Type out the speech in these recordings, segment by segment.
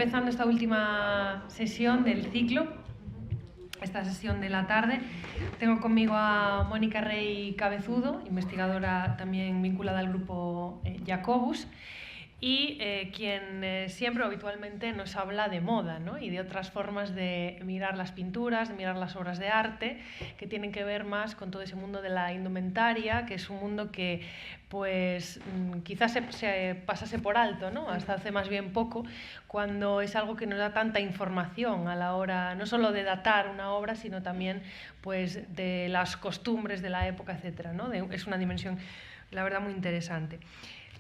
empezando esta última sesión del ciclo, esta sesión de la tarde. Tengo conmigo a Mónica Rey Cabezudo, investigadora también vinculada al grupo Jacobus, y quien siempre habitualmente nos habla de moda, ¿no? Y de otras formas de mirar las pinturas, de mirar las obras de arte, que tienen que ver más con todo ese mundo de la indumentaria, que es un mundo que pues quizás se pasase por alto, ¿no? Hasta hace más bien poco, cuando es algo que nos da tanta información a la hora no solo de datar una obra, sino también pues de las costumbres de la época, etcétera, ¿no? Es una dimensión, la verdad, muy interesante.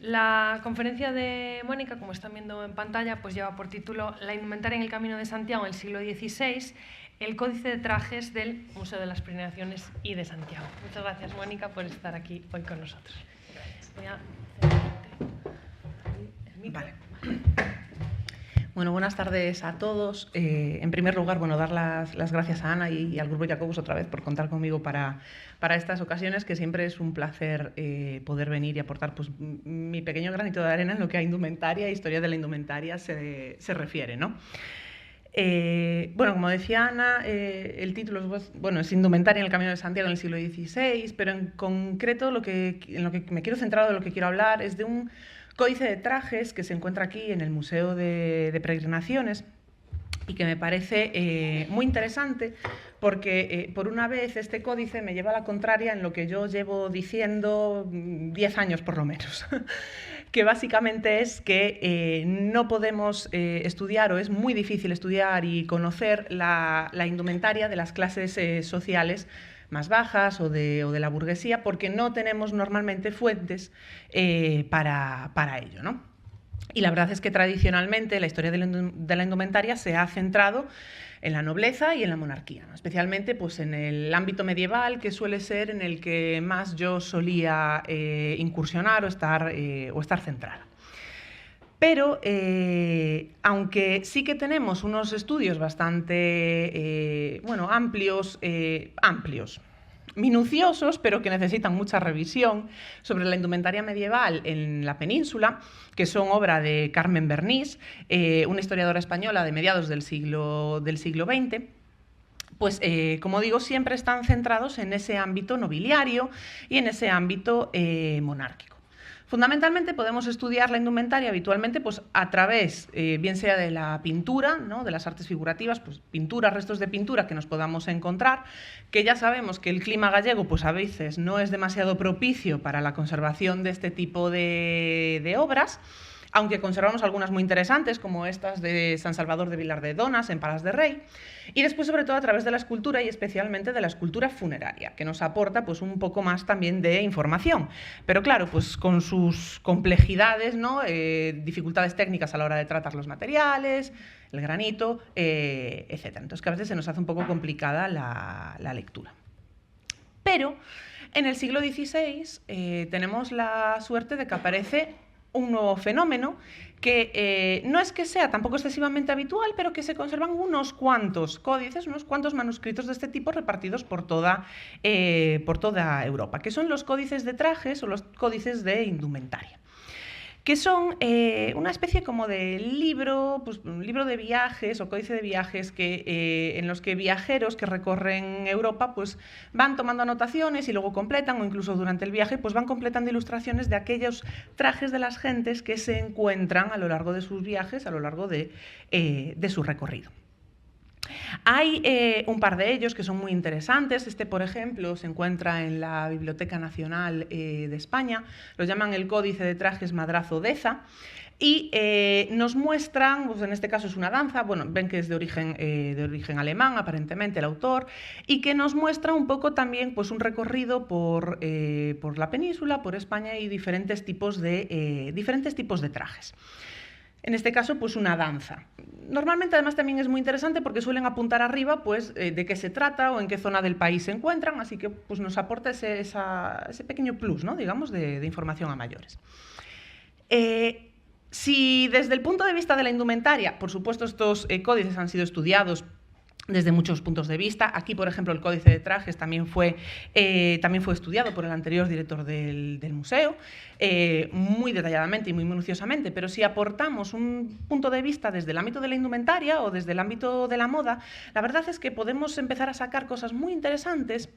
La conferencia de Mónica, como están viendo en pantalla, pues lleva por título La indumentaria en el Camino de Santiago en el siglo XVI, el códice de trajes del Museo de las Peregrinaciones y de Santiago. Muchas gracias, Mónica, por estar aquí hoy con nosotros. Voy a Vale. Bueno, buenas tardes a todos. En primer lugar, bueno, dar las gracias a Ana y al Grupo Jacobus otra vez por contar conmigo para estas ocasiones, que siempre es un placer poder venir y aportar pues, mi pequeño granito de arena en lo que a indumentaria e historia de la indumentaria se refiere, ¿no? Bueno, como decía Ana, el título es Indumentaria en el Camino de Santiago en el siglo XVI, pero en concreto en lo que me quiero centrar, de lo que quiero hablar, es de un códice de trajes que se encuentra aquí en el Museo de Peregrinaciones y que me parece muy interesante porque, por una vez, este códice me lleva a la contraria en lo que yo llevo diciendo 10 años por lo menos, que básicamente es que no podemos estudiar, o es muy difícil estudiar y conocer la indumentaria de las clases sociales más bajas o de la burguesía, porque no tenemos normalmente fuentes para ello, ¿no? Y la verdad es que tradicionalmente la historia de la indumentaria se ha centrado en la nobleza y en la monarquía, ¿no? Especialmente pues, en el ámbito medieval, que suele ser en el que más yo solía incursionar o estar centrada. Pero, aunque sí que tenemos unos estudios bastante amplios, minuciosos, pero que necesitan mucha revisión, sobre la indumentaria medieval en la península, que son obra de Carmen Bernís, una historiadora española de mediados del siglo XX, pues, como digo, siempre están centrados en ese ámbito nobiliario y en ese ámbito monárquico. Fundamentalmente podemos estudiar la indumentaria habitualmente pues, a través, bien sea de la pintura, ¿no? De las artes figurativas, pues, pinturas, restos de pintura que nos podamos encontrar, que ya sabemos que el clima gallego pues, a veces no es demasiado propicio para la conservación de este tipo de obras, aunque conservamos algunas muy interesantes, como estas de San Salvador de Vilar de Donas, en Palas de Rey, y después, sobre todo, a través de la escultura y especialmente de la escultura funeraria, que nos aporta pues, un poco más también de información. Pero claro, pues con sus complejidades, ¿no? Dificultades técnicas a la hora de tratar los materiales, el granito, etc. Entonces, que a veces se nos hace un poco complicada la lectura. Pero en el siglo XVI tenemos la suerte de que aparece un nuevo fenómeno que no es que sea tampoco excesivamente habitual, pero que se conservan unos cuantos códices, unos cuantos manuscritos de este tipo repartidos por toda Europa, que son los códices de trajes o los códices de indumentaria, que son una especie como de libro, pues, un libro de viajes o códice de viajes en los que viajeros que recorren Europa pues, van tomando anotaciones y luego completan, o incluso durante el viaje pues, van completando ilustraciones de aquellos trajes de las gentes que se encuentran a lo largo de sus viajes, a lo largo de su recorrido. Hay un par de ellos que son muy interesantes. Este, por ejemplo, se encuentra en la Biblioteca Nacional de España. Lo llaman el Códice de Trajes Madrazo Deza. Y nos muestran, pues en este caso es una danza, bueno, ven que es de origen alemán, aparentemente, el autor, y que nos muestra un poco también pues, un recorrido por la península, por España, y diferentes tipos de trajes. En este caso, pues una danza. Normalmente, además, también es muy interesante porque suelen apuntar arriba pues, de qué se trata o en qué zona del país se encuentran, así que pues, nos aporta ese pequeño plus, ¿no? Digamos, de información a mayores. Si desde el punto de vista de la indumentaria, por supuesto, estos códices han sido estudiados desde muchos puntos de vista. Aquí, por ejemplo, el códice de trajes también fue estudiado por el anterior director del museo, muy detalladamente y muy minuciosamente, pero si aportamos un punto de vista desde el ámbito de la indumentaria o desde el ámbito de la moda, la verdad es que podemos empezar a sacar cosas muy interesantes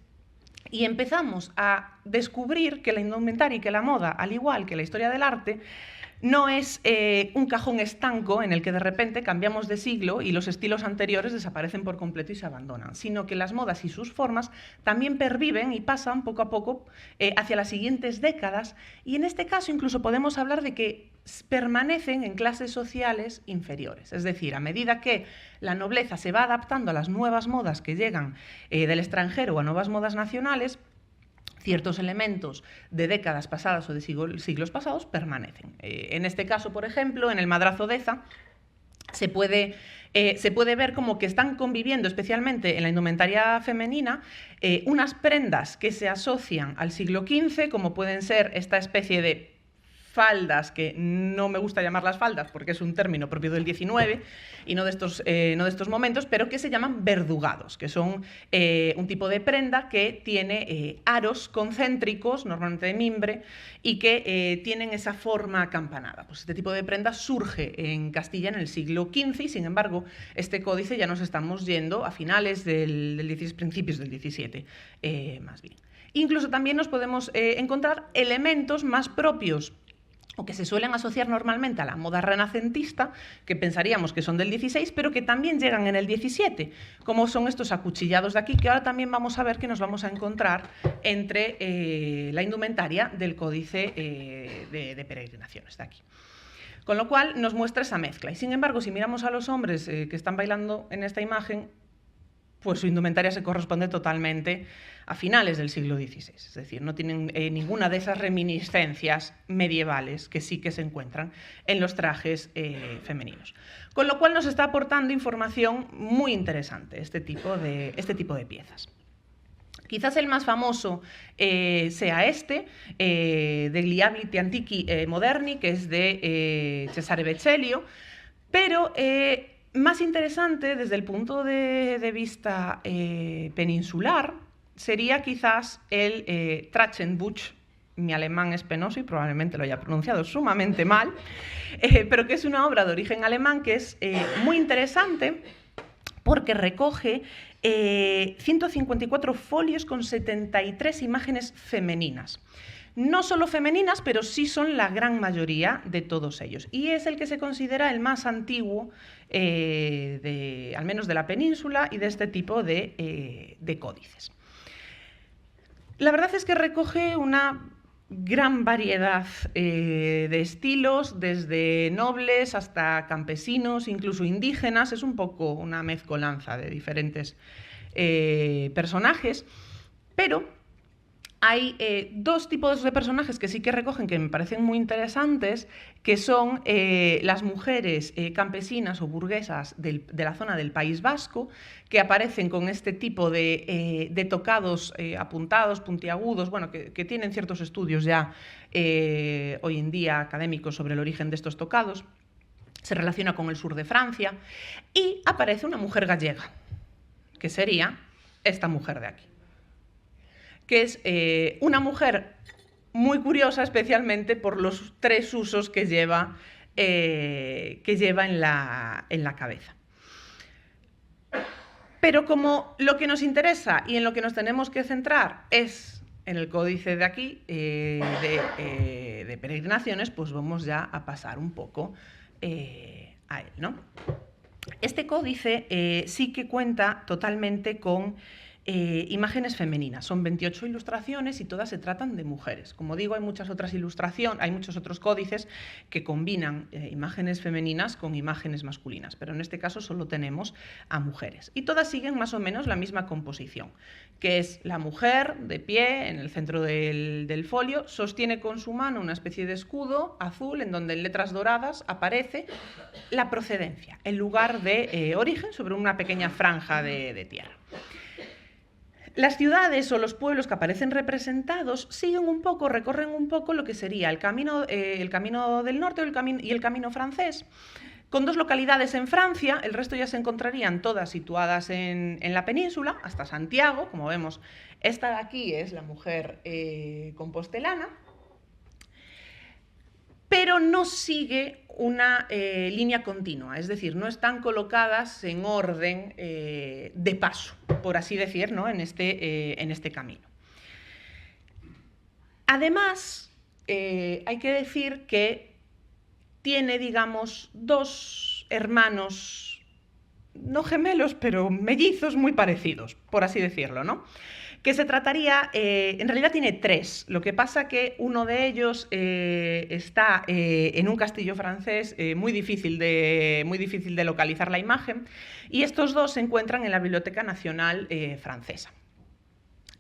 y empezamos a descubrir que la indumentaria y que la moda, al igual que la historia del arte, no es un cajón estanco en el que de repente cambiamos de siglo y los estilos anteriores desaparecen por completo y se abandonan, sino que las modas y sus formas también perviven y pasan poco a poco hacia las siguientes décadas, y en este caso incluso podemos hablar de que permanecen en clases sociales inferiores. Es decir, a medida que la nobleza se va adaptando a las nuevas modas que llegan del extranjero o a nuevas modas nacionales, ciertos elementos de décadas pasadas o de siglos pasados permanecen. En este caso, por ejemplo, en el madrazo Deza se puede ver como que están conviviendo, especialmente en la indumentaria femenina, unas prendas que se asocian al siglo XV, como pueden ser esta especie de faldas, que no me gusta llamarlas faldas porque es un término propio del XIX y no de estos momentos, pero que se llaman verdugados, que son un tipo de prenda que tiene aros concéntricos, normalmente de mimbre, y que tienen esa forma acampanada. Pues este tipo de prenda surge en Castilla en el siglo XV y, sin embargo, este códice ya nos estamos yendo a finales del XVI, principios del XVII, más bien. Incluso también nos podemos encontrar elementos más propios o que se suelen asociar normalmente a la moda renacentista, que pensaríamos que son del XVI, pero que también llegan en el XVII, como son estos acuchillados de aquí, que ahora también vamos a ver que nos vamos a encontrar entre la indumentaria del códice de peregrinaciones de aquí. Con lo cual nos muestra esa mezcla. Y sin embargo, si miramos a los hombres que están bailando en esta imagen, pues su indumentaria se corresponde totalmente a finales del siglo XVI, es decir, no tienen ninguna de esas reminiscencias medievales que sí que se encuentran en los trajes femeninos. Con lo cual nos está aportando información muy interesante este tipo de piezas. Quizás el más famoso sea este, degli abiti antichi moderni, que es de Cesare Vecellio, pero más interesante desde el punto de vista peninsular sería quizás el Trachtenbuch. Mi alemán es penoso y probablemente lo haya pronunciado sumamente mal, pero que es una obra de origen alemán que es muy interesante porque recoge 154 folios con 73 imágenes femeninas. No solo femeninas, pero sí son la gran mayoría de todos ellos. Y es el que se considera el más antiguo, al menos de la península, y de este tipo de códices. La verdad es que recoge una gran variedad de estilos, desde nobles hasta campesinos, incluso indígenas. Es un poco una mezcolanza de diferentes personajes, pero hay dos tipos de personajes que sí que recogen, que me parecen muy interesantes, que son las mujeres campesinas o burguesas de la zona del País Vasco, que aparecen con este tipo de tocados apuntados, puntiagudos, bueno, que tienen ciertos estudios ya hoy en día académicos sobre el origen de estos tocados. Se relaciona con el sur de Francia y aparece una mujer gallega, que sería esta mujer de aquí, que es una mujer muy curiosa, especialmente por los tres usos que lleva en la cabeza. Pero como lo que nos interesa y en lo que nos tenemos que centrar es en el códice de aquí, de peregrinaciones, pues vamos ya a pasar un poco a él, ¿no? Este códice sí que cuenta totalmente con imágenes femeninas. Son 28 ilustraciones y todas se tratan de mujeres. Como digo, hay muchos otros códices que combinan imágenes femeninas con imágenes masculinas, pero en este caso solo tenemos a mujeres. Y todas siguen más o menos la misma composición, que es la mujer de pie en el centro del folio, sostiene con su mano una especie de escudo azul en donde en letras doradas aparece la procedencia, el lugar de origen sobre una pequeña franja de tierra. Las ciudades o los pueblos que aparecen representados recorren un poco lo que sería el camino del norte y el camino francés, con 2 localidades en Francia, el resto ya se encontrarían todas situadas en la península, hasta Santiago, como vemos, esta de aquí es la mujer compostelana, pero no sigue una línea continua, es decir, no están colocadas en orden de paso, por así decir, ¿no? en este camino. Además, hay que decir que tiene, digamos, 2 hermanos, no gemelos, pero mellizos muy parecidos, por así decirlo, ¿no? Que se trataría, en realidad tiene 3, lo que pasa que uno de ellos está en un castillo francés muy difícil de localizar la imagen, y estos 2 se encuentran en la Biblioteca Nacional francesa.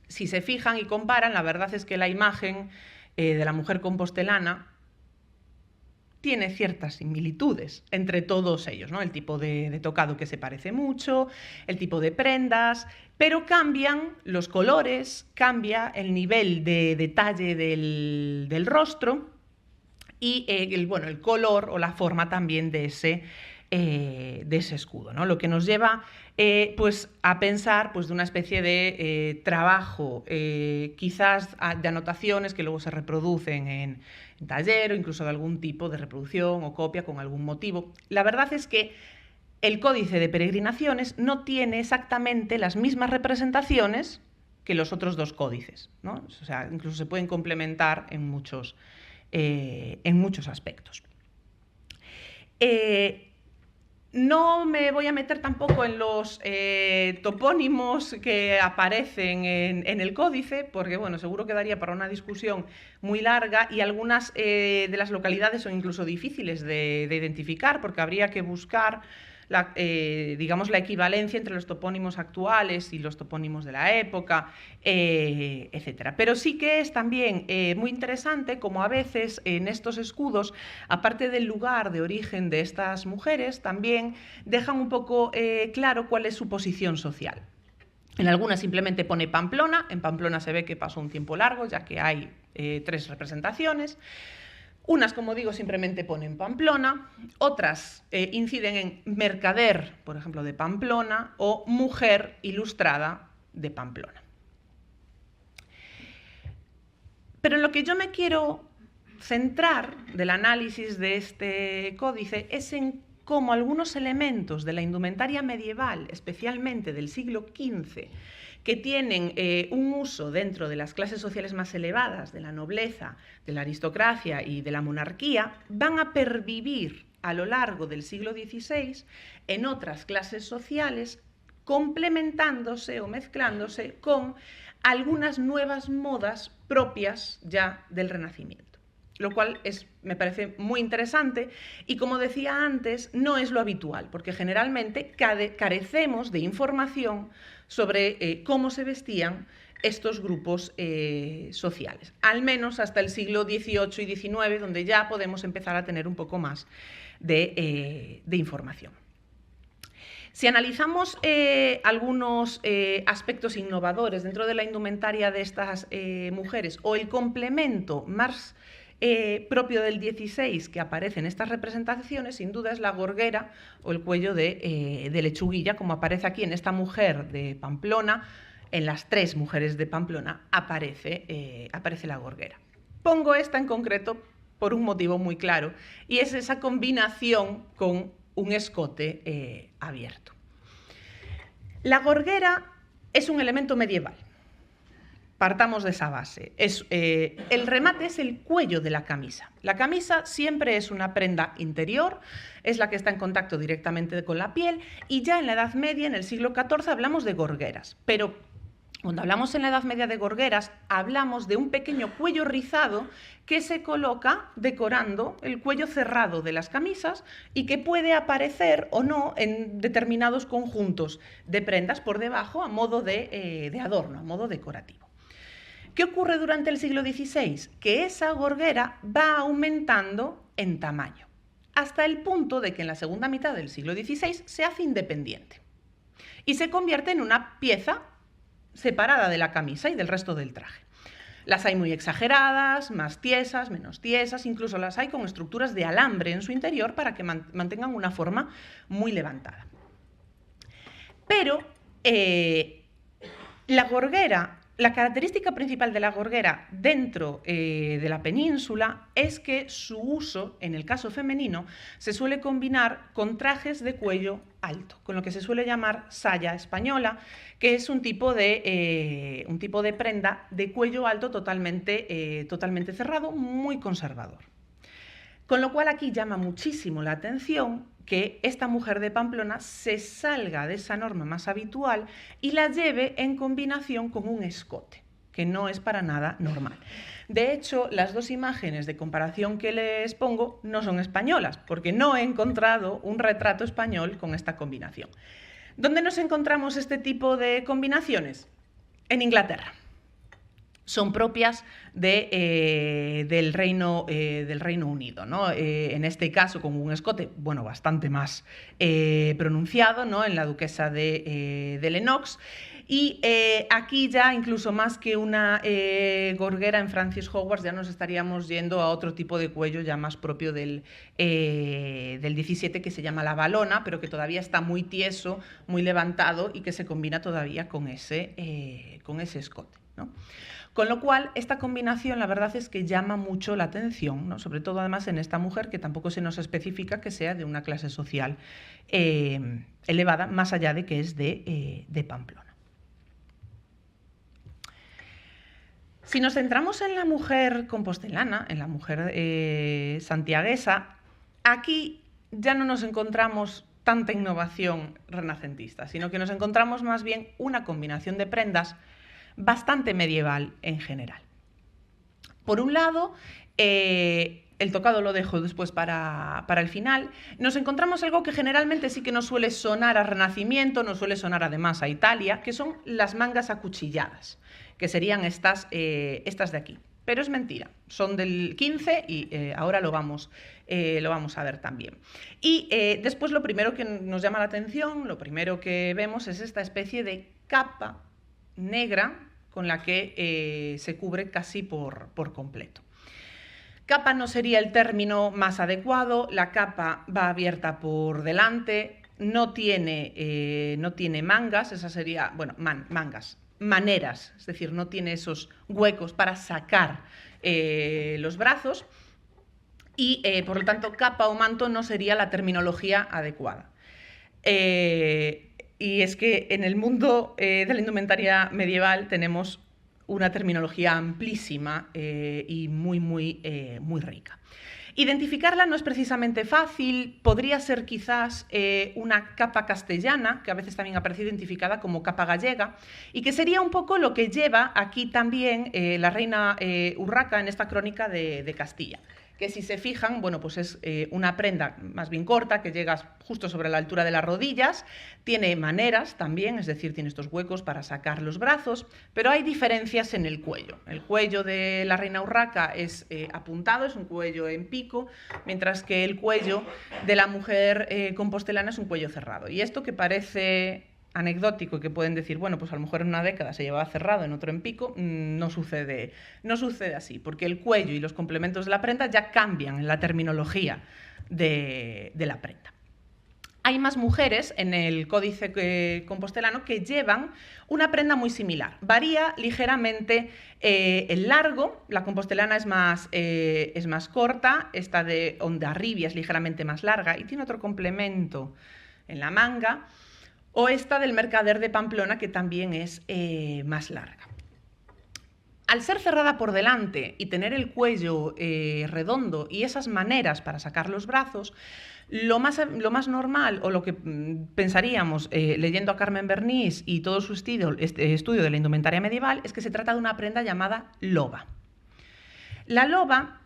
Si se fijan y comparan, la verdad es que la imagen de la mujer compostelana tiene ciertas similitudes entre todos ellos, ¿no? El tipo de tocado que se parece mucho, el tipo de prendas, pero cambian los colores, cambia el nivel de detalle del rostro y el color o la forma también de ese escudo, ¿no? Lo que nos lleva pues a pensar pues, de una especie de trabajo, quizás de anotaciones que luego se reproducen en taller o incluso de algún tipo de reproducción o copia con algún motivo. La verdad es que el Códice de Peregrinaciones no tiene exactamente las mismas representaciones que los otros 2 códices, ¿no? O sea, incluso se pueden complementar en muchos aspectos. No me voy a meter tampoco en los topónimos que aparecen en el códice, porque bueno, seguro quedaría para una discusión muy larga y algunas de las localidades son incluso difíciles de identificar, porque habría que buscar digamos, la equivalencia entre los topónimos actuales y los topónimos de la época, etc. Pero sí que es también muy interesante como a veces en estos escudos, aparte del lugar de origen de estas mujeres, también dejan un poco claro cuál es su posición social. En algunas simplemente pone Pamplona, en Pamplona se ve que pasó un tiempo largo, ya que hay 3 representaciones. Unas, como digo, simplemente ponen Pamplona, otras inciden en mercader, por ejemplo, de Pamplona, o mujer ilustrada de Pamplona. Pero en lo que yo me quiero centrar del análisis de este códice es en cómo algunos elementos de la indumentaria medieval, especialmente del siglo XV, que tienen un uso dentro de las clases sociales más elevadas, de la nobleza, de la aristocracia y de la monarquía, van a pervivir a lo largo del siglo XVI en otras clases sociales, complementándose o mezclándose con algunas nuevas modas propias ya del Renacimiento. Lo cual me parece muy interesante y, como decía antes, no es lo habitual, porque generalmente carecemos de información sobre cómo se vestían estos grupos sociales, al menos hasta el siglo XVIII y XIX, donde ya podemos empezar a tener un poco más de información. Si analizamos algunos aspectos innovadores dentro de la indumentaria de estas mujeres o el complemento más propio del XVI que aparece en estas representaciones, sin duda es la gorguera o el cuello de lechuguilla, como aparece aquí en esta mujer de Pamplona. En las 3 mujeres de Pamplona aparece la gorguera. Pongo esta en concreto por un motivo muy claro, y es esa combinación con un escote abierto. La gorguera es un elemento medieval. Partamos de esa base. El remate es el cuello de la camisa. La camisa siempre es una prenda interior, es la que está en contacto directamente con la piel, y ya en la Edad Media, en el siglo XIV, hablamos de gorgueras. Pero cuando hablamos en la Edad Media de gorgueras, hablamos de un pequeño cuello rizado que se coloca decorando el cuello cerrado de las camisas y que puede aparecer o no en determinados conjuntos de prendas por debajo a modo de adorno, a modo decorativo. ¿Qué ocurre durante el siglo XVI? Que esa gorguera va aumentando en tamaño, hasta el punto de que en la segunda mitad del siglo XVI se hace independiente y se convierte en una pieza separada de la camisa y del resto del traje. Las hay muy exageradas, más tiesas, menos tiesas, incluso las hay con estructuras de alambre en su interior para que mantengan una forma muy levantada. Pero la gorguera, la característica principal de la gorguera dentro de la península es que su uso, en el caso femenino, se suele combinar con trajes de cuello alto, con lo que se suele llamar saya española, que es un tipo de prenda de cuello alto totalmente cerrado, muy conservador. Con lo cual aquí llama muchísimo la atención que esta mujer de Pamplona se salga de esa norma más habitual y la lleve en combinación con un escote, que no es para nada normal. De hecho, las dos imágenes de comparación que les pongo no son españolas, porque no he encontrado un retrato español con esta combinación. ¿Dónde nos encontramos este tipo de combinaciones? En Inglaterra. Son propias del Reino Unido, ¿no? En este caso con un escote bastante más pronunciado, ¿no? En la duquesa de Lennox. Y aquí ya, incluso más que una gorguera en Frances Hogwarts, ya nos estaríamos yendo a otro tipo de cuello ya más propio del 17, que se llama la valona, pero que todavía está muy tieso, muy levantado y que se combina todavía con ese escote, ¿no? Con lo cual, esta combinación, la verdad es que llama mucho la atención, ¿no? Sobre todo, además, en esta mujer, que tampoco se nos especifica que sea de una clase social elevada, más allá de que es de Pamplona. Si nos centramos en la mujer compostelana, en la mujer santiaguesa, aquí ya no nos encontramos tanta innovación renacentista, sino que nos encontramos más bien una combinación de prendas bastante medieval en general. Por un lado, el tocado lo dejo después para el final, nos encontramos algo que generalmente sí que nos suele sonar a Renacimiento, nos suele sonar además a Italia, que son las mangas acuchilladas, que serían estas de aquí. Pero es mentira, son del 15 y ahora lo vamos a ver también. Y después lo primero que nos llama la atención, lo primero que vemos es esta especie de capa negra con la que se cubre casi por completo. Capa no sería el término más adecuado, la capa va abierta por delante, no tiene mangas, esa sería, maneras, es decir, no tiene esos huecos para sacar los brazos y por lo tanto capa o manto no sería la terminología adecuada. Y es que en el mundo de la indumentaria medieval tenemos una terminología amplísima y muy rica. Identificarla no es precisamente fácil, podría ser quizás una capa castellana, que a veces también aparece identificada como capa gallega, y que sería un poco lo que lleva aquí también la reina Urraca en esta crónica de Castilla. Que si se fijan, pues es una prenda más bien corta, que llega justo sobre la altura de las rodillas, tiene maneras también, es decir, tiene estos huecos para sacar los brazos, pero hay diferencias en el cuello. El cuello de la reina Urraca es apuntado, es un cuello en pico, mientras que el cuello de la mujer compostelana es un cuello cerrado. Y esto que parece anecdótico, que pueden decir, pues a lo mejor en una década se llevaba cerrado, en otro en pico, no sucede así, porque el cuello y los complementos de la prenda ya cambian en la terminología de la prenda. Hay más mujeres en el códice compostelano que llevan una prenda muy similar. Varía ligeramente el largo, la compostelana es más corta, esta de Hondarribia es ligeramente más larga y tiene otro complemento en la manga, o esta del Mercader de Pamplona, que también es más larga. Al ser cerrada por delante y tener el cuello redondo y esas maneras para sacar los brazos, lo más normal, o lo que pensaríamos leyendo a Carmen Bernís y todo su estudio de la indumentaria medieval, es que se trata de una prenda llamada loba. La loba,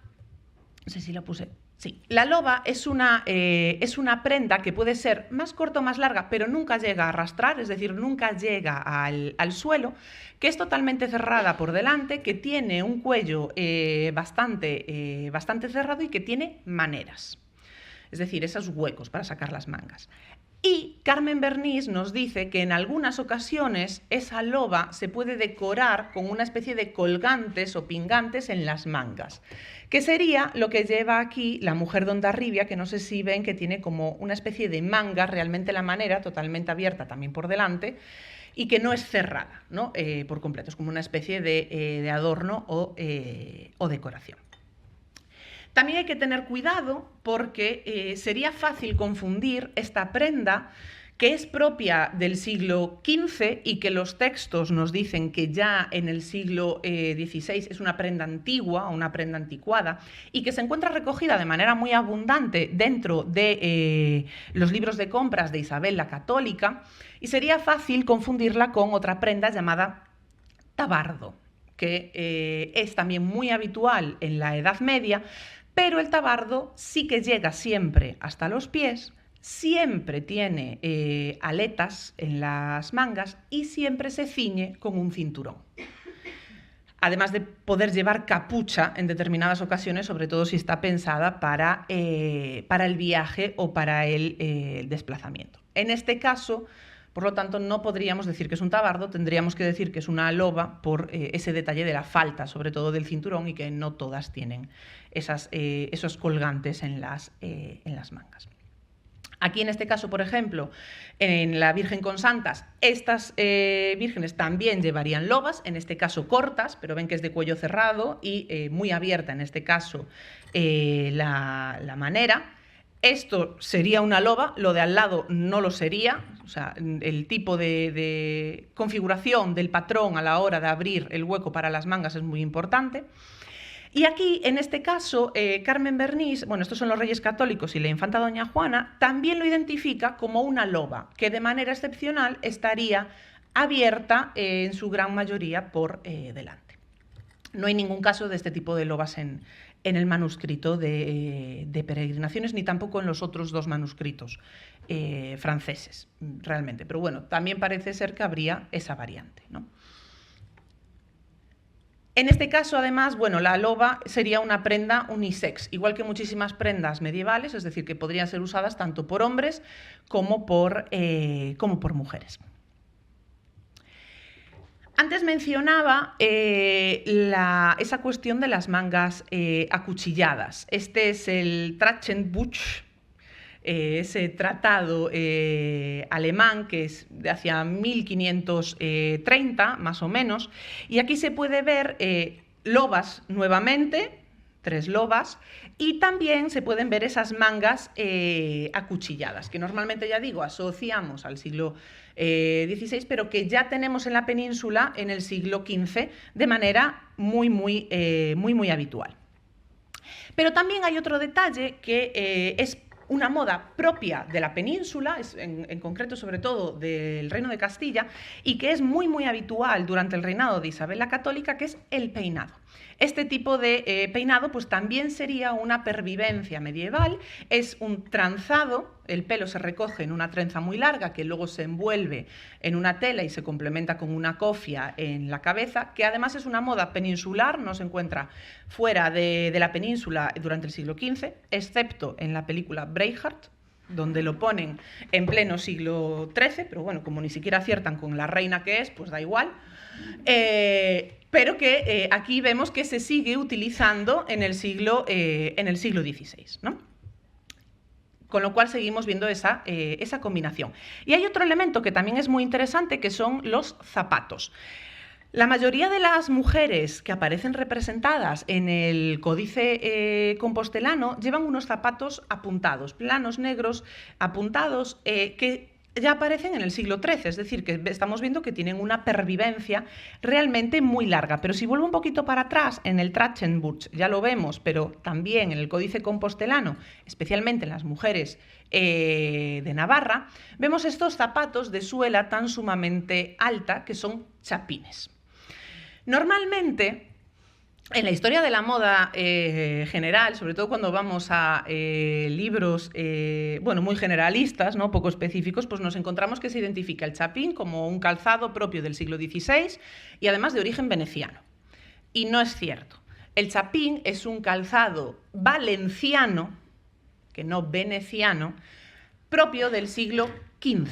no sé si lo puse... Sí, la loba es una prenda que puede ser más corta o más larga, pero nunca llega a arrastrar, es decir, nunca llega al suelo, que es totalmente cerrada por delante, que tiene un cuello bastante cerrado y que tiene maneras, es decir, esos huecos para sacar las mangas. Y Carmen Bernís nos dice que en algunas ocasiones esa loba se puede decorar con una especie de colgantes o pingantes en las mangas, que sería lo que lleva aquí la mujer de Hondarribia, que no sé si ven que tiene como una especie de manga, realmente la manera totalmente abierta también por delante, y que no es cerrada, ¿no? Por completo, es como una especie de adorno o decoración. También hay que tener cuidado porque sería fácil confundir esta prenda que es propia del siglo XV y que los textos nos dicen que ya en el siglo XVI es una prenda antigua, una prenda anticuada, y que se encuentra recogida de manera muy abundante dentro de los libros de compras de Isabel la Católica, y sería fácil confundirla con otra prenda llamada tabardo, que es también muy habitual en la Edad Media, pero el tabardo sí que llega siempre hasta los pies, siempre tiene aletas en las mangas y siempre se ciñe con un cinturón. Además de poder llevar capucha en determinadas ocasiones, sobre todo si está pensada para el viaje o para el desplazamiento. En este caso, por lo tanto, no podríamos decir que es un tabardo, tendríamos que decir que es una loba por ese detalle de la falta, sobre todo del cinturón, y que no todas tienen esos colgantes en las mangas. Aquí en este caso, por ejemplo, en la Virgen con Santas, estas vírgenes también llevarían lobas, en este caso cortas, pero ven que es de cuello cerrado y muy abierta, en este caso, la manera. Esto sería una loba, lo de al lado no lo sería, o sea, el tipo de configuración del patrón a la hora de abrir el hueco para las mangas es muy importante. Y aquí, en este caso, Carmen Bernís, bueno, estos son los Reyes Católicos y la infanta Doña Juana, también lo identifica como una loba, que de manera excepcional estaría abierta en su gran mayoría por delante. No hay ningún caso de este tipo de lobas en el manuscrito de peregrinaciones, ni tampoco en los otros dos manuscritos franceses, realmente. Pero bueno, también parece ser que habría esa variante, ¿no? En este caso, además, bueno, la loba sería una prenda unisex, igual que muchísimas prendas medievales, es decir, que podrían ser usadas tanto por hombres como por mujeres. Antes mencionaba esa cuestión de las mangas acuchilladas. Este es el Trachtenbuch, ese tratado alemán que es de hacia 1530, más o menos, y aquí se puede ver lobas nuevamente, 3 lobas, y también se pueden ver esas mangas acuchilladas, que normalmente, ya digo, asociamos al siglo XVI, pero que ya tenemos en la península en el siglo XV de manera muy habitual. Pero también hay otro detalle que es una moda propia de la península, en concreto sobre todo del Reino de Castilla, y que es muy habitual durante el reinado de Isabel la Católica, que es el peinado. Este tipo de peinado pues también sería una pervivencia medieval, es un trenzado, el pelo se recoge en una trenza muy larga que luego se envuelve en una tela y se complementa con una cofia en la cabeza, que además es una moda peninsular, no se encuentra fuera de la península durante el siglo XV, excepto en la película Braveheart, donde lo ponen en pleno siglo XIII, pero bueno, como ni siquiera aciertan con la reina que es, pues da igual. Pero que aquí vemos que se sigue utilizando en el siglo XVI, ¿no? Con lo cual seguimos viendo esa combinación. Y hay otro elemento que también es muy interesante, que son los zapatos. La mayoría de las mujeres que aparecen representadas en el Códice compostelano llevan unos zapatos apuntados, planos negros apuntados, que ya aparecen en el siglo XIII, es decir, que estamos viendo que tienen una pervivencia realmente muy larga. Pero si vuelvo un poquito para atrás, en el Trachtenbuch ya lo vemos, pero también en el Códice compostelano, especialmente en las mujeres de Navarra, vemos estos zapatos de suela tan sumamente alta que son chapines. Normalmente, en la historia de la moda general, sobre todo cuando vamos a libros muy generalistas, ¿no? Poco específicos, pues nos encontramos que se identifica el chapín como un calzado propio del siglo XVI y además de origen veneciano. Y no es cierto. El chapín es un calzado valenciano, que no veneciano, propio del siglo XV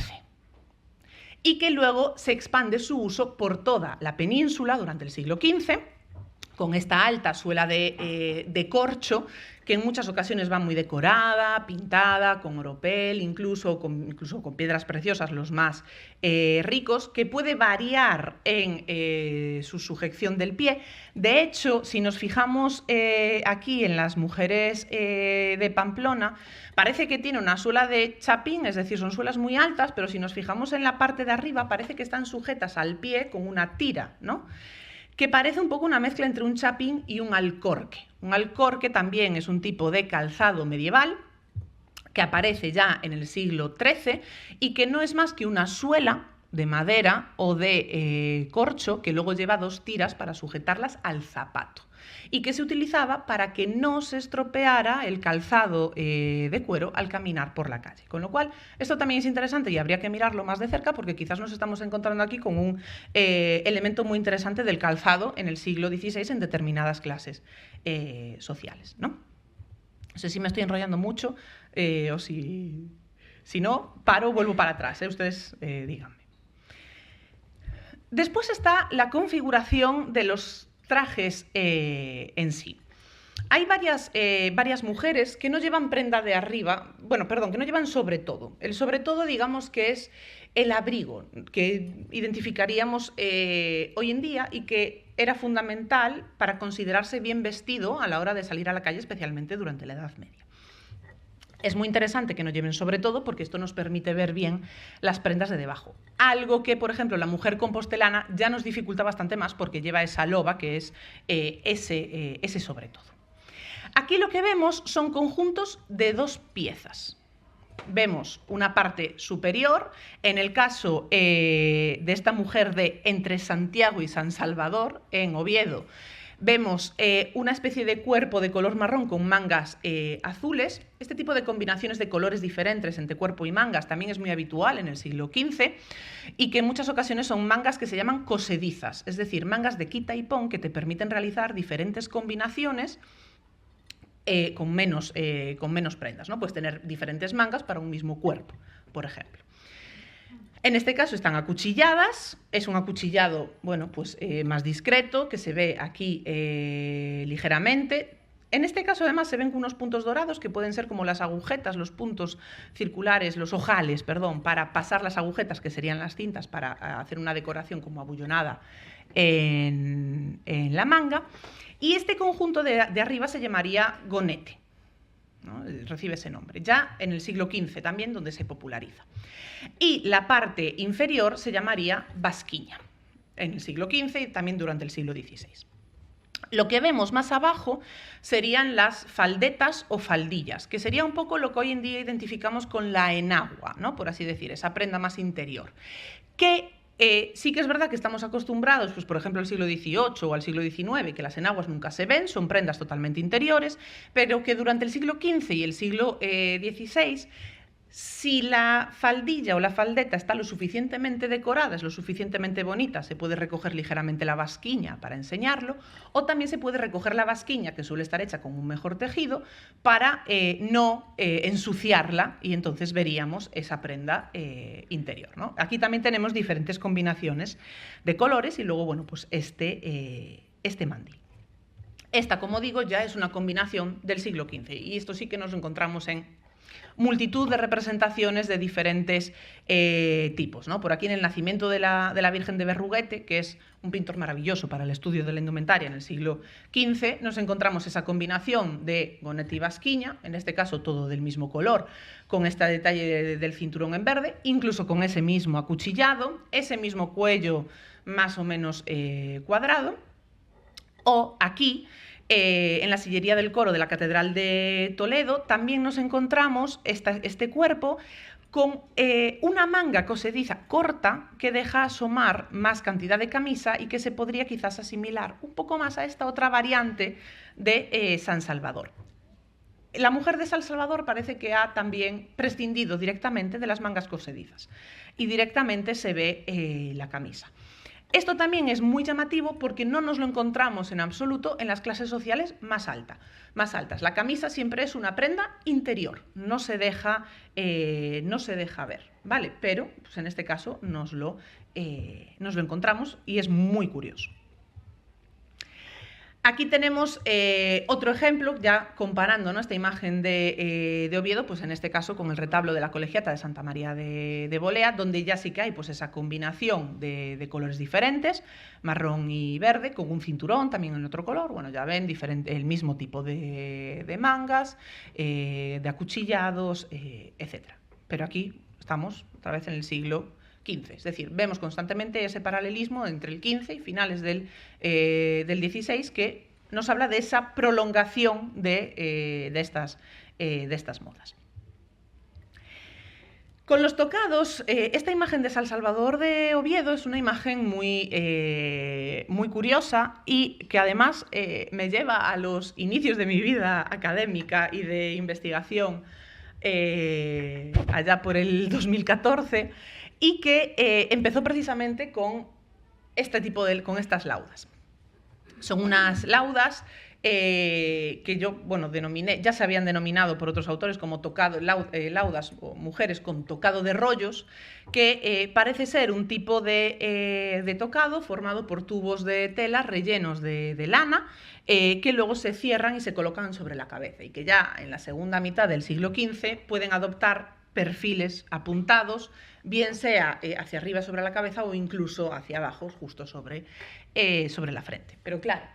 y que luego se expande su uso por toda la península durante el siglo XV, con esta alta suela de corcho, que en muchas ocasiones va muy decorada, pintada, con oropel, incluso con piedras preciosas, los más ricos, que puede variar en su sujeción del pie. De hecho, si nos fijamos aquí en las mujeres de Pamplona, parece que tiene una suela de chapín, es decir, son suelas muy altas, pero si nos fijamos en la parte de arriba, parece que están sujetas al pie con una tira, ¿no?, que parece un poco una mezcla entre un chapín y un alcorque. Un alcorque también es un tipo de calzado medieval que aparece ya en el siglo XIII y que no es más que una suela de madera o de corcho que luego lleva dos tiras para sujetarlas al zapato y que se utilizaba para que no se estropeara el calzado de cuero al caminar por la calle. Con lo cual, esto también es interesante y habría que mirarlo más de cerca porque quizás nos estamos encontrando aquí con un elemento muy interesante del calzado en el siglo XVI en determinadas clases sociales, ¿no? No sé si me estoy enrollando mucho o si no, paro, vuelvo para atrás, ustedes díganme. Después está la configuración de los trajes en sí. Hay varias mujeres que no llevan prenda de arriba, que no llevan sobre todo. El sobre todo, digamos que es el abrigo que identificaríamos hoy en día y que era fundamental para considerarse bien vestido a la hora de salir a la calle, especialmente durante la Edad Media. Es muy interesante que no lleven sobre todo porque esto nos permite ver bien las prendas de debajo. Algo que, por ejemplo, la mujer compostelana ya nos dificulta bastante más porque lleva esa loba que es ese sobre todo. Aquí lo que vemos son conjuntos de dos piezas. Vemos una parte superior, en el caso de esta mujer de entre Santiago y San Salvador, en Oviedo, vemos una especie de cuerpo de color marrón con mangas azules. Este tipo de combinaciones de colores diferentes entre cuerpo y mangas también es muy habitual en el siglo XV y que en muchas ocasiones son mangas que se llaman cosedizas, es decir, mangas de quita y pon que te permiten realizar diferentes combinaciones con menos prendas, ¿no? Puedes tener diferentes mangas para un mismo cuerpo, por ejemplo. En este caso están acuchilladas, es un acuchillado más discreto, que se ve aquí ligeramente. En este caso además se ven con unos puntos dorados que pueden ser como las agujetas, los puntos circulares, los ojales, perdón, para pasar las agujetas, que serían las cintas, para hacer una decoración como abullonada en la manga. Y este conjunto de arriba se llamaría gonete, ¿no? Recibe ese nombre, ya en el siglo XV también, donde se populariza. Y la parte inferior se llamaría basquiña, en el siglo XV y también durante el siglo XVI. Lo que vemos más abajo serían las faldetas o faldillas, que sería un poco lo que hoy en día identificamos con la enagua, ¿no?, por así decir, esa prenda más interior, que sí que es verdad que estamos acostumbrados, pues, por ejemplo, al siglo XVIII o al siglo XIX, que las enaguas nunca se ven, son prendas totalmente interiores, pero que durante el siglo XV y el siglo XVI, si la faldilla o la faldeta está lo suficientemente decorada, es lo suficientemente bonita, se puede recoger ligeramente la basquiña para enseñarlo, o también se puede recoger la basquiña, que suele estar hecha con un mejor tejido, para no ensuciarla, y entonces veríamos esa prenda interior, ¿no? Aquí también tenemos diferentes combinaciones de colores y luego, bueno, pues este mandil. Esta, como digo, ya es una combinación del siglo XV, y esto sí que nos encontramos en multitud de representaciones de diferentes tipos, ¿no? Por aquí en el nacimiento de la Virgen de Berruguete, que es un pintor maravilloso para el estudio de la indumentaria en el siglo XV, nos encontramos esa combinación de gonete y basquiña, en este caso todo del mismo color, con este detalle del cinturón en verde, incluso con ese mismo acuchillado, ese mismo cuello más o menos cuadrado, o aquí, en la sillería del coro de la Catedral de Toledo, también nos encontramos este cuerpo con una manga cosediza corta que deja asomar más cantidad de camisa y que se podría quizás asimilar un poco más a esta otra variante de San Salvador. La mujer de San Salvador parece que ha también prescindido directamente de las mangas cosedizas y directamente se ve la camisa. Esto también es muy llamativo porque no nos lo encontramos en absoluto en las clases sociales más altas. La camisa siempre es una prenda interior, no se deja ver, ¿vale? Pero pues en este caso nos lo encontramos y es muy curioso. Aquí tenemos otro ejemplo, ya comparando, ¿no?, esta imagen de Oviedo, pues en este caso con el retablo de la Colegiata de Santa María de Bolea, donde ya sí que hay pues esa combinación de colores diferentes, marrón y verde, con un cinturón también en otro color. Bueno, ya ven, el mismo tipo de mangas, de acuchillados, etc. Pero aquí estamos otra vez en el siglo XV, es decir, vemos constantemente ese paralelismo entre el XV y finales del XVI, que nos habla de esa prolongación de estas modas. Con los tocados, esta imagen de San Salvador de Oviedo es una imagen muy curiosa y que además me lleva a los inicios de mi vida académica y de investigación allá por el 2014, y que empezó precisamente con con estas laudas. Son unas laudas que yo, bueno, denominé, ya se habían denominado por otros autores como laudas o mujeres con tocado de rollos, que parece ser un tipo de tocado formado por tubos de tela rellenos de lana, que luego se cierran y se colocan sobre la cabeza, y que ya en la segunda mitad del siglo XV pueden adoptar perfiles apuntados, bien sea hacia arriba sobre la cabeza o incluso hacia abajo, justo sobre la frente. Pero claro,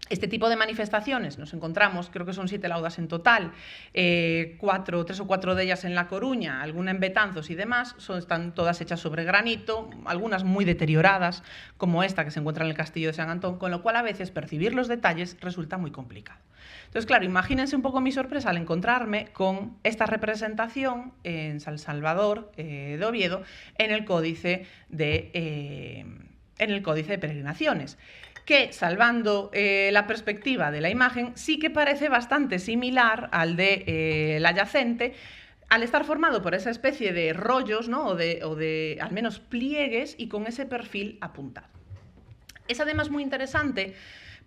este tipo de manifestaciones nos encontramos, creo que son 7 laudas en total, 3 o 4 de ellas en La Coruña, alguna en Betanzos y demás, están todas hechas sobre granito, algunas muy deterioradas, como esta que se encuentra en el Castillo de San Antón, con lo cual a veces percibir los detalles resulta muy complicado. Entonces, claro, imagínense un poco mi sorpresa al encontrarme con esta representación en San Salvador de Oviedo en el Códice de Peregrinaciones, que, salvando la perspectiva de la imagen, sí que parece bastante similar al de la yacente, al estar formado por esa especie de rollos, ¿no?, o de al menos pliegues, y con ese perfil apuntado. Es además muy interesante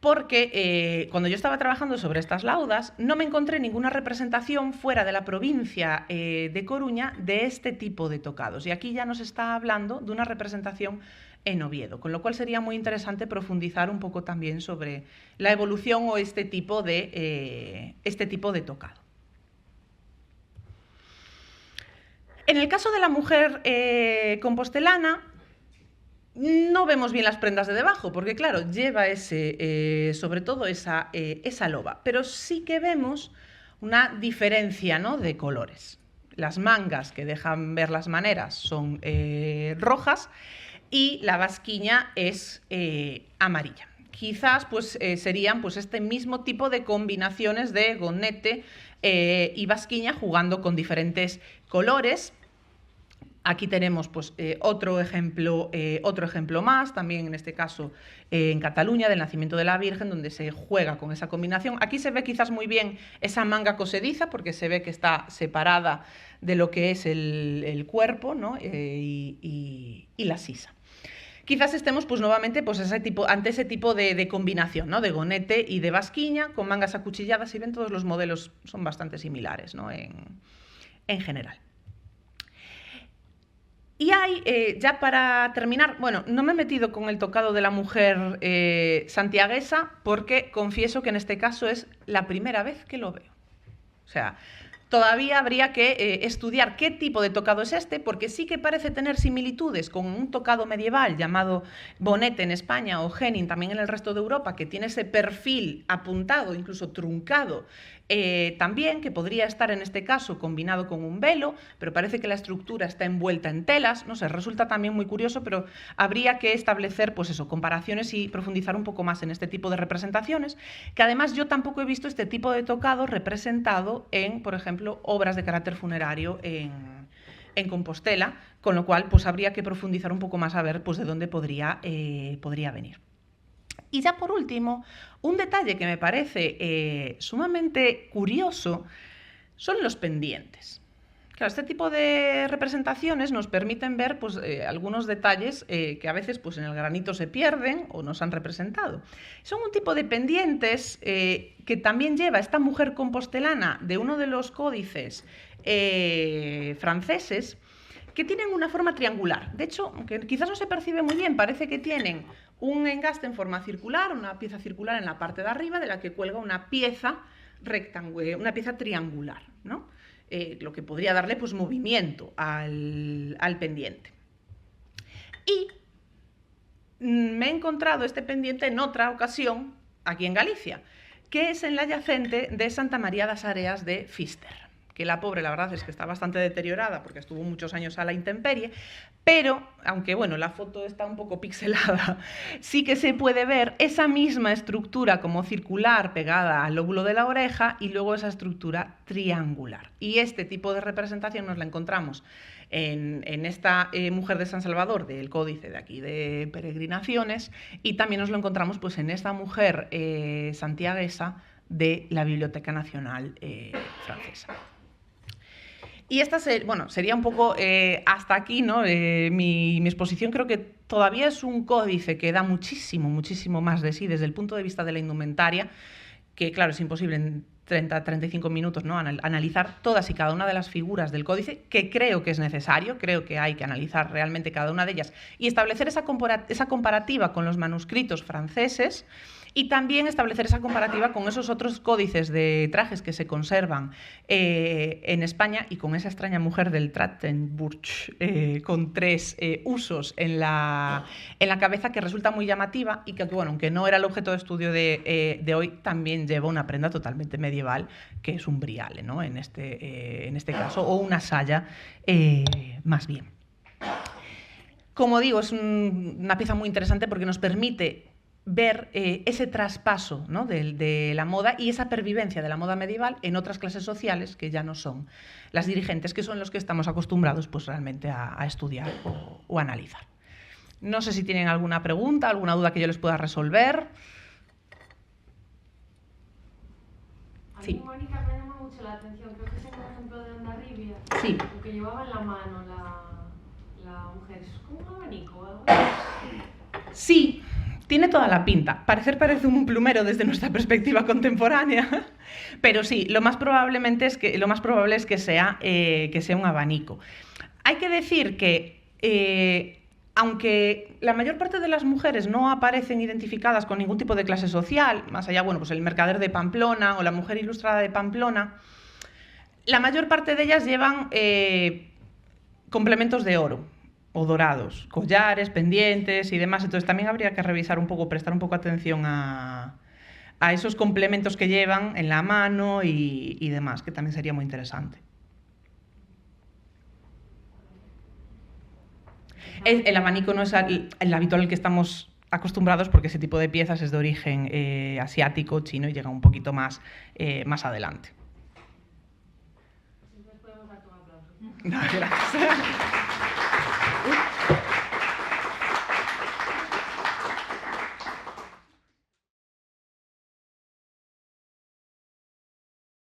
porque cuando yo estaba trabajando sobre estas laudas no me encontré ninguna representación fuera de la provincia de Coruña de este tipo de tocados. Y aquí ya nos está hablando de una representación en Oviedo, con lo cual sería muy interesante profundizar un poco también sobre la evolución o este tipo de tocado. En el caso de la mujer compostelana, no vemos bien las prendas de debajo, porque claro, lleva sobre todo esa loba, pero sí que vemos una diferencia, ¿no?, de colores. Las mangas que dejan ver las maneras son rojas y la basquiña es amarilla. Quizás pues, serían pues, este mismo tipo de combinaciones de gonete y basquiña jugando con diferentes colores. Aquí tenemos pues, otro ejemplo más, también en este caso en Cataluña, del nacimiento de la Virgen, donde se juega con esa combinación. Aquí se ve quizás muy bien esa manga cosediza, porque se ve que está separada de lo que es el cuerpo, ¿no?, y la sisa. Quizás estemos pues, nuevamente pues, ante ese tipo de combinación, ¿no?, de gonete y de basquiña, con mangas acuchilladas. Si ven, todos los modelos son bastante similares, ¿no?, en general. Y hay, ya para terminar, bueno, no me he metido con el tocado de la mujer santiaguesa, porque confieso que en este caso es la primera vez que lo veo. O sea, todavía habría que estudiar qué tipo de tocado es este, porque sí que parece tener similitudes con un tocado medieval llamado bonete en España o genin también en el resto de Europa, que tiene ese perfil apuntado, incluso truncado, también, que podría estar en este caso combinado con un velo, pero parece que la estructura está envuelta en telas. No sé, resulta también muy curioso, pero habría que establecer pues eso, comparaciones y profundizar un poco más en este tipo de representaciones, que además yo tampoco he visto este tipo de tocado representado en, por ejemplo, obras de carácter funerario en Compostela, con lo cual pues habría que profundizar un poco más a ver pues de dónde podría venir. Y ya por último, un detalle que me parece sumamente curioso son los pendientes. Claro, este tipo de representaciones nos permiten ver pues, algunos detalles que a veces pues, en el granito se pierden o no se han representado. Son un tipo de pendientes que también lleva esta mujer compostelana de uno de los códices franceses, que tienen una forma triangular. De hecho, aunque quizás no se percibe muy bien, parece que tienen un engaste en forma circular, una pieza circular en la parte de arriba, de la que cuelga una pieza rectangular, una pieza triangular, ¿no? Lo que podría darle pues, movimiento al pendiente. Y me he encontrado este pendiente en otra ocasión, aquí en Galicia, que es en la yacente de Santa María das Areas de Fister, que la pobre, la verdad es que está bastante deteriorada porque estuvo muchos años a la intemperie, pero, aunque bueno, la foto está un poco pixelada, sí que se puede ver esa misma estructura como circular pegada al lóbulo de la oreja y luego esa estructura triangular. Y este tipo de representación nos la encontramos en esta mujer de San Salvador del códice de aquí de peregrinaciones, y también nos lo encontramos pues, en esta mujer santiaguesa de la Biblioteca Nacional francesa. Y esta sería un poco hasta aquí, ¿no? Mi exposición. Creo que todavía es un códice que da muchísimo, muchísimo más de sí desde el punto de vista de la indumentaria, que claro, es imposible en 30-35 minutos, ¿no? Analizar todas y cada una de las figuras del códice, que creo que es necesario, creo que hay que analizar realmente cada una de ellas y establecer esa comparativa con los manuscritos franceses, y también establecer esa comparativa con esos otros códices de trajes que se conservan en España, y con esa extraña mujer del Trachtenburg con 3 usos en la cabeza, que resulta muy llamativa y que, bueno, aunque no era el objeto de estudio de hoy, también lleva una prenda totalmente medieval, que es un briale, ¿no? En este caso, o una saya más bien. Como digo, es una pieza muy interesante porque nos permite ver ese traspaso, ¿no? de la moda y esa pervivencia de la moda medieval en otras clases sociales que ya no son las dirigentes, que son los que estamos acostumbrados pues, realmente a estudiar o analizar. No sé si tienen alguna pregunta, alguna duda que yo les pueda resolver. A mí, Mónica, me llama mucho la atención, creo que es un ejemplo de Hondarribia, sí. Lo que llevaba en la mano la mujer, ¿es como un abanico o algo? Sí. Tiene toda la pinta. Parece un plumero desde nuestra perspectiva contemporánea, pero sí, lo más probable es que sea un abanico. Hay que decir que, aunque la mayor parte de las mujeres no aparecen identificadas con ningún tipo de clase social, más allá, bueno, pues el mercader de Pamplona o la mujer ilustrada de Pamplona, la mayor parte de ellas llevan complementos de oro o dorados, collares, pendientes y demás. Entonces también habría que revisar un poco, prestar un poco atención a esos complementos que llevan en la mano y demás, que también sería muy interesante. El abanico no es el habitual al que estamos acostumbrados, porque ese tipo de piezas es de origen asiático, chino, y llega un poquito más adelante. Pues podemos dar un aplauso. No, gracias.